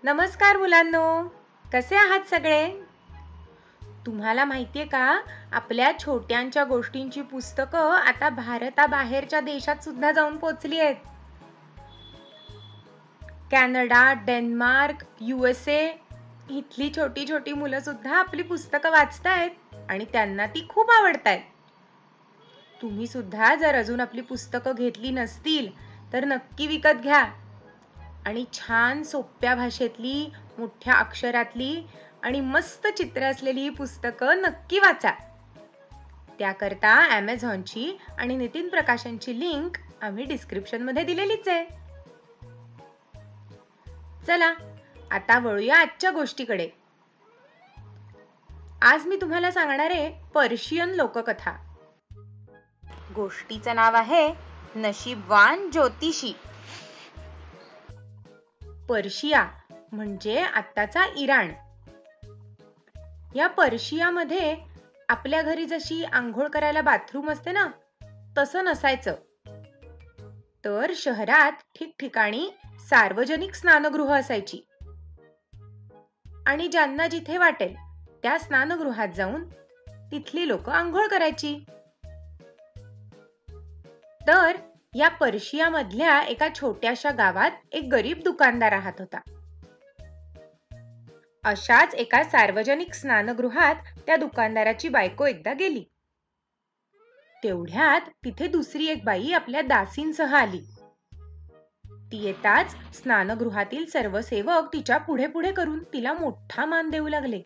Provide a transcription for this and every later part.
नमस्कार मुलांनो, कसे आहात सगळे? तुम्हाला माहितीये का, आपल्या छोट्यांच्या गोष्टींची पुस्तकं आता भारताबाहेरच्या देशात सुद्धा जाऊन पोहोचली आहेत. कॅनडा, डेन्मार्क, USA इथली छोटी छोटी मुलं सुद्धा आपली पुस्तकं वाचतायत आणि त्यांना ती खूप आवडतायत. तुम्ही सुद्धा जर अजून आपली पुस्तकं घेतली नसतील तर नक्की विकत घ्या आणि छान सोप्या भाषेतली, मोठ्या अक्षरातली आणि मस्त चित्र असलेली ही पुस्तकं नक्की वाचा. त्याकरता Amazonची आणि नितीन प्रकाशनची लिंक आम्ही डिस्क्रिप्शनमध्ये दिलेलीच आहे. चला, आता वळूया आजच्या गोष्टीकडे. आज मी तुम्हाला सांगणार आहे पर्शियन लोककथा. गोष्टीचं नाव आहे नशीबवान ज्योतिषी. पर्शिया म्हणजे आत्ताचा इराण. या पर्शियामध्ये आपल्या घरी जशी आंघोळ करायला बाथरूम असते ना, तसं नसायचं. तर शहरात ठिकठिकाणी सार्वजनिक स्नानगृह असायची आणि ज्यांना जिथे वाटेल त्या स्नानगृहात जाऊन तिथली लोक आंघोळ करायची. तर या पर्शियामधल्या एका छोट्याशा गावात एक गरीब दुकानदार राहत होता. अशाच एका सार्वजनिक स्नानगृहात त्या दुकानदाराची बायको एकदा गेली. तेवढ्यात तिथे दुसरी एक बाई आपल्या दासींसह आली. ती येताच स्नानगृहातील सर्व सेवक तिच्या पुढे पुढे करून तिला मोठा मान देऊ लागले.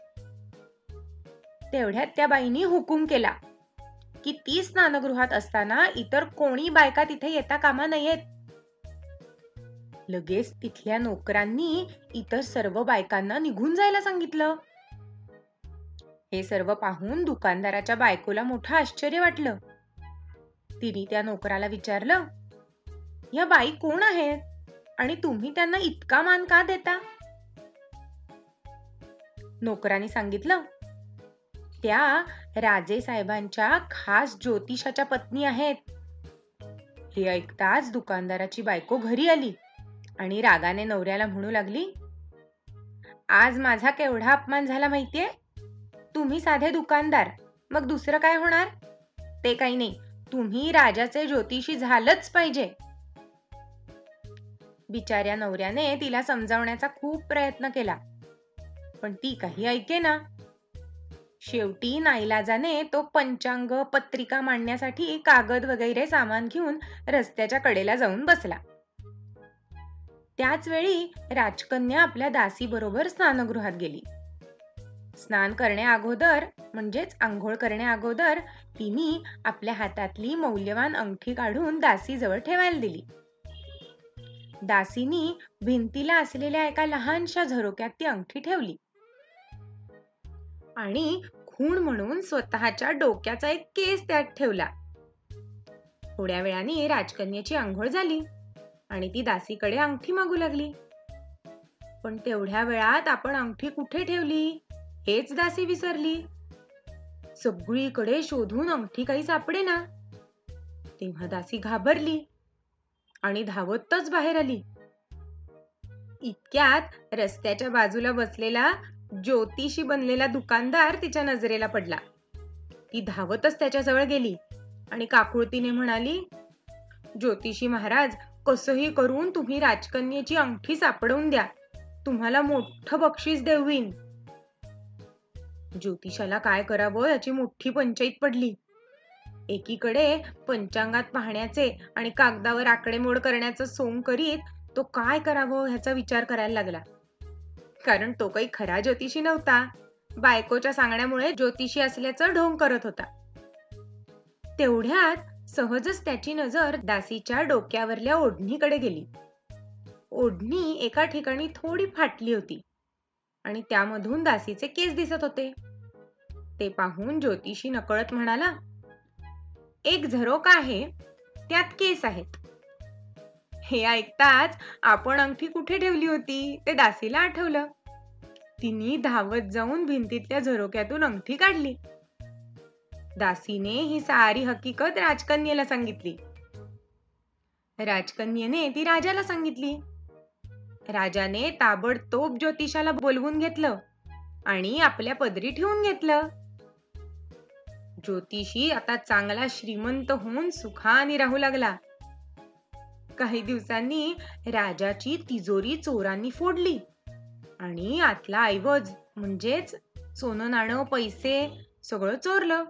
तेवढ्यात त्या बाईंनी हुकूम केला की ती स्नानगृहात असताना इतर कोणी बायका तिथे येता कामा नयेत. लगेच तिथल्या नोकरांनी इतर सर्व बायकांना निघून जायला सांगितलं. हे सर्व पाहून दुकानदाराच्या बायकोला मोठं आश्चर्य वाटलं. तिने त्या नोकराला विचारलं, या बाई कोण आहेत आणि तुम्ही त्यांना इतका मान का देता? नोकरांनी सांगितलं, त्या राजे साहेबांच्या खास ज्योतिषाच्या पत्नी आहेत. हे ऐकताच दुकानदाराची बायको घरी आली आणि रागाने नवऱ्याला म्हणू लागली, आज माझा केवढा अपमान झाला माहितीये? तुम्ही साधे दुकानदार, मग दुसरं काय होणार? ते काही नाही, तुम्ही राजाचे ज्योतिषी झालंच पाहिजे. बिचाऱ्या नवऱ्याने तिला समजावण्याचा खूप प्रयत्न केला, पण ती काही ऐकेना. शेवटी नाईलाजाने तो पंचांग पत्रिका मांडण्यासाठी कागद वगैरे सामान घेऊन रस्त्याच्या कडेला जाऊन बसला. त्याच वेळी राजकन्या आपल्या दासी बरोबर स्नानगृहात गेली. स्नान करण्या अगोदर म्हणजेच आंघोळ करण्या अगोदर तिने आपल्या हातातली मौल्यवान अंगठी काढून दासी जवळ ठेवायला दिली. दासीनी भिंतीला असलेल्या एका लहानशा झरोक्यात ती अंगठी ठेवली आणि खूण म्हणून स्वतःच्या डोक्याचा एक केस त्यात ठेवला. थोड्या वेळाने राजकन्याची आंघोळ झाली आणि ती दासीकडे अंगठी मागू लागली. पण तेवढ्या वेळात आपण अंगठी कुठे ठेवली हेच दासी विसरली. सगळीकडे शोधून अंगठी काही सापडेना. तेव्हा दासी घाबरली आणि धावतच बाहेर आली. इतक्यात रस्त्याच्या बाजूला बसलेला ज्योतिषी बनलेला दुकानदार तिच्या नजरेला पडला. ती धावतच त्याच्याजवळ गेली आणि काकुळतीने म्हणाली, ज्योतिषी महाराज, कसंही करून तुम्ही राजकन्येची अंगठी सापडवून द्या, तुम्हाला मोठं बक्षीस देईन. ज्योतिषाला काय करावं याची मोठी पंचाईत पडली. एकीकडे पंचांगात पाहण्याचे आणि कागदावर आकडेमोड करण्याचं सोंग करीत तो काय करावं ह्याचा विचार करायला लागला. कारण तो काही खरा ज्योतिषी नव्हता, बायकोच्या सांगण्यामुळे ज्योतिषी असल्याचं ढोंग करत होता. तेवढ्यात सहजच त्याची नजर दासीच्या डोक्यावरल्या ओढणीकडे गेली. ओढणी एका ठिकाणी थोडी फाटली होती आणि त्यामधून दासीचे केस दिसत होते. ते पाहून ज्योतिषी नकळत म्हणाला, एक झरोका आहे, त्यात केस आहेत. हे ऐकताच आपण अंगठी कुठे ठेवली होती ते दासीला आठवलं. तिने धावत जाऊन भिंतीतल्या झरोक्यातून अंगठी काढली. दासीने ही सारी हकीकत राजकन्येला सांगितली. राजकन्येने ती राजाला सांगितली. राजाने ताबडतोब ज्योतिषाला बोलवून घेतलं आणि आपल्या पदरी ठेवून घेतलं. ज्योतिषी आता चांगला श्रीमंत होऊन सुखाने राहू लागला. काही दिवसांनी राजाची तिजोरी चोरांनी फोडली आणि आतला ऐवज म्हणजेच सोनं नाणं पैसे सगळं चोरलं.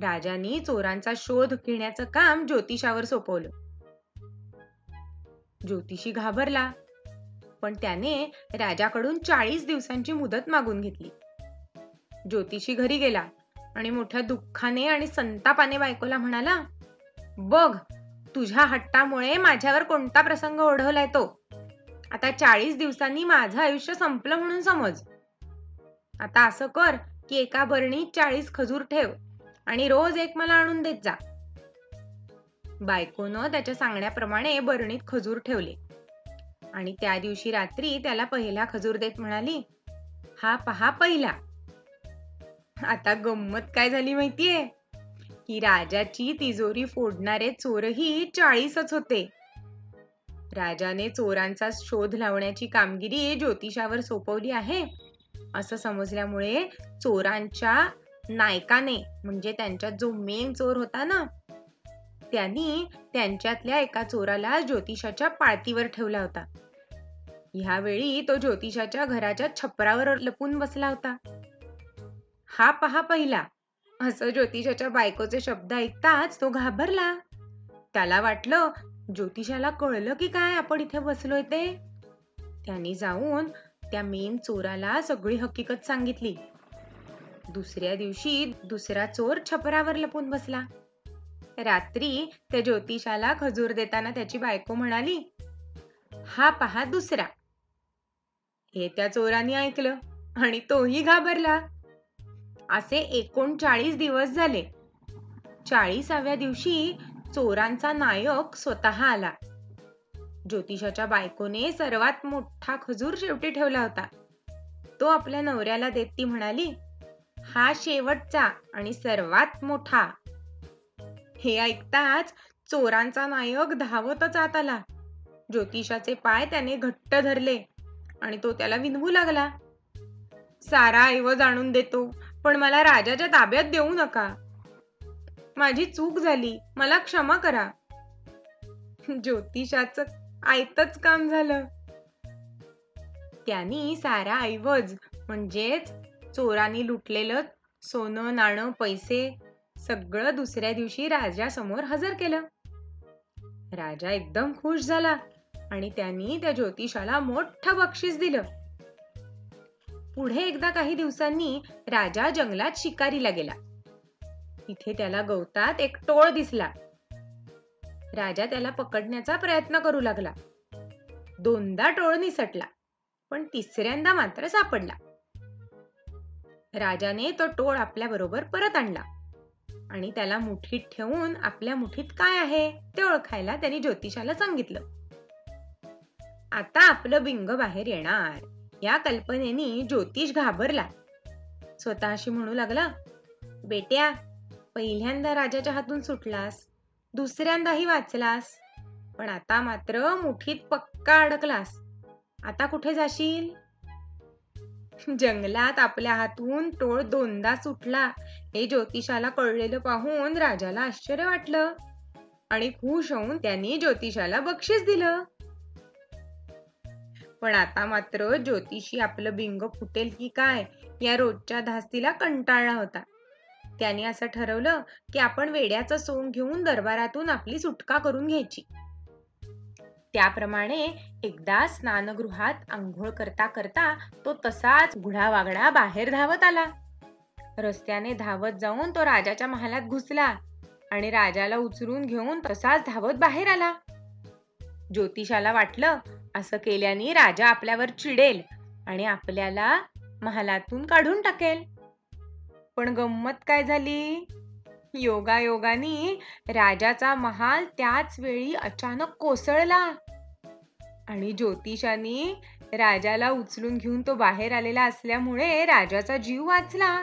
राजाने चोरांचा शोध घेण्याचं काम ज्योतिषावर सोपवलं. ज्योतिषी घाबरला, पण त्याने राजाकडून 40 दिवसांची मुदत मागून घेतली. ज्योतिषी घरी गेला आणि मोठ्या दुःखाने आणि संतापाने बायकोला म्हणाला, बघ, तुझ्या हट्टामुळे माझ्यावर कोणता प्रसंग ओढवलाय तो. आता 40 दिवसांनी माझं आयुष्य संपलं म्हणून समज. आता असं कर की एका बरणीत 40 खजूर ठेव आणि रोज एक मला आणून देत जा. बायकोनं त्याच्या सांगण्याप्रमाणे बरणीत खजूर ठेवले आणि त्या दिवशी रात्री त्याला पहिला खजूर देत म्हणाली, हा पहा पहिला. आता गंमत काय झाली माहितीये, की राजाची तिजोरी फोडणारे चोरही 40च होते. राजाने चोरांचा शोध लावण्याची कामगिरी ज्योतिषावर सोपवली आहे असं समजल्यामुळे चोरांच्या नायकाने, म्हणजे त्यांच्यात जो मेन चोर होता ना, त्यांनी त्यांच्यातल्या एका चोराला ज्योतिषाच्या पाळतीवर ठेवला होता. ह्यावेळी तो ज्योतिषाच्या घराच्या छपरावर लपून बसला होता. हा पहा पहिला, असं ज्योतिषाच्या बायकोचे शब्द ऐकताच तो घाबरला. त्याला वाटलं ज्योतिषाला कळलं की काय आपण इथे बसलोय ते. त्यांनी जाऊन त्या मेन चोराला सगळी हकीकत सांगितली. दुसऱ्या दिवशी दुसरा चोर छपरावर लपून बसला. रात्री त्या ज्योतिषाला खजूर देताना त्याची बायको म्हणाली, हा पहा दुसरा. हे त्या चोराने ऐकलं आणि तोही घाबरला. असे 39 दिवस झाले. 40व्या दिवशी चोरांचा नायक स्वतः आला. ज्योतिषाच्या बायकोने सर्वात मोठा खजूर शेवटी ठेवला होता. तो आपल्या नवऱ्याला देत ती म्हणाली, हा शेवटचा आणि सर्वात मोठा. हे ऐकताच चोरांचा नायक धावतच आत आला. ज्योतिषाचे पाय त्याने घट्ट धरले आणि तो त्याला विनवू लागला, सारा ऐवज आणून देतो, पण मला राजाच्या ताब्यात देऊ नका. माझी चूक झाली, मला क्षमा करा. ज्योतिषाचं आयतच काम झालं. त्यांनी सारा ऐवज म्हणजेच चोरांनी लुटलेलं सोनं नाणं पैसे सगळं दुसऱ्या दिवशी राजासमोर हजर केलं. राजा एकदम खुश झाला आणि त्यांनी त्या ज्योतिषाला मोठं बक्षीस दिलं. पुढे एकदा काही दिवसांनी राजा जंगलात शिकारीला गेला. तिथे त्याला गवतात एक टोळ दिसला. राजा त्याला पकडण्याचा प्रयत्न करू लागला. 2दा टोळ निसटला, पण तिसऱ्यांदा मात्र सापडला. राजाने तो टोळ आपल्या बरोबर परत आणला आणि त्याला मुठीत ठेवून आपल्या मुठीत काय आहे ते ओळखायला त्यांनी ज्योतिषाला सांगितलं. आता आपलं बिंग बाहेर येणार या कल्पनेने ज्योतिष घाबरला. स्वतःशी म्हणू लागला, बेट्या, पहिल्यांदा राजाच्या हातून सुटलास, दुसऱ्यांदाही वाचलास, पण आता मात्र मुठीत पक्का अडकलास. आता कुठे जाशील? जंगलात आपल्या हातून टोळ 2दा सुटला हे ज्योतिषाला कळलेलं पाहून राजाला आश्चर्य वाटलं आणि खुश होऊन त्यांनी ज्योतिषाला बक्षीस दिलं. पण आता मात्र ज्योतिषी आपलं बिंग फुटेल की काय या रोजच्या धास्तीला कंटाळला होता. त्याने असं ठरवलं की आपण वेड्याचं सोंग घेऊन दरबारातून आपली सुटका करून घ्यायची. त्याप्रमाणे एकदा स्नानगृहात आंघोळ करता करता तो तसाच घुडावागडा बाहेर धावत आला. रस्त्याने धावत जाऊन तो राजाच्या महालात घुसला आणि राजाला उचलून घेऊन तसाच धावत बाहेर आला. ज्योतिषाला वाटलं असं केल्याने राजा आपल्यावर चिडेल आणि आपल्याला महालातून काढून टाकेल. पण गंमत काय झाली? योगायोगाने राजाचा महाल त्याच वेळी अचानक कोसळला आणि ज्योतिषाने राजाला उचलून घेऊन तो बाहेर आलेला असल्यामुळे राजाचा जीव वाचला.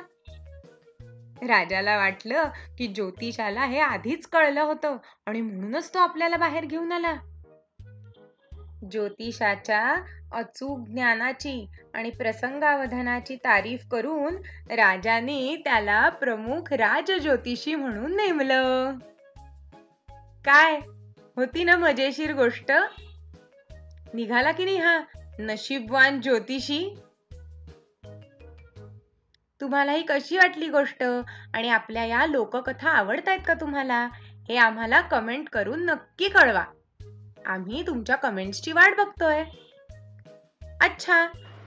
राजाला वाटलं की ज्योतिषाला हे आधीच कळलं होतं आणि म्हणूनच तो आपल्याला बाहेर घेऊन आला. ज्योतिषाच्या अचूक ज्ञानाची आणि प्रसंगावधानाची तारीफ करून राजाने त्याला प्रमुख राजज्योतिषी म्हणून नेमलं. काय होती ना मजेशीर गोष्ट? निघाला की नाही हा नशीबवान ज्योतिषी? तुम्हाला ही कशी वाटली गोष्ट आणि आपल्या या लोककथा आवडतायत का तुम्हाला? हे आम्हाला कमेंट करून नक्की कळवा. आम्ही तुमच्या कमेंट्सची वाट बघतोय. अच्छा,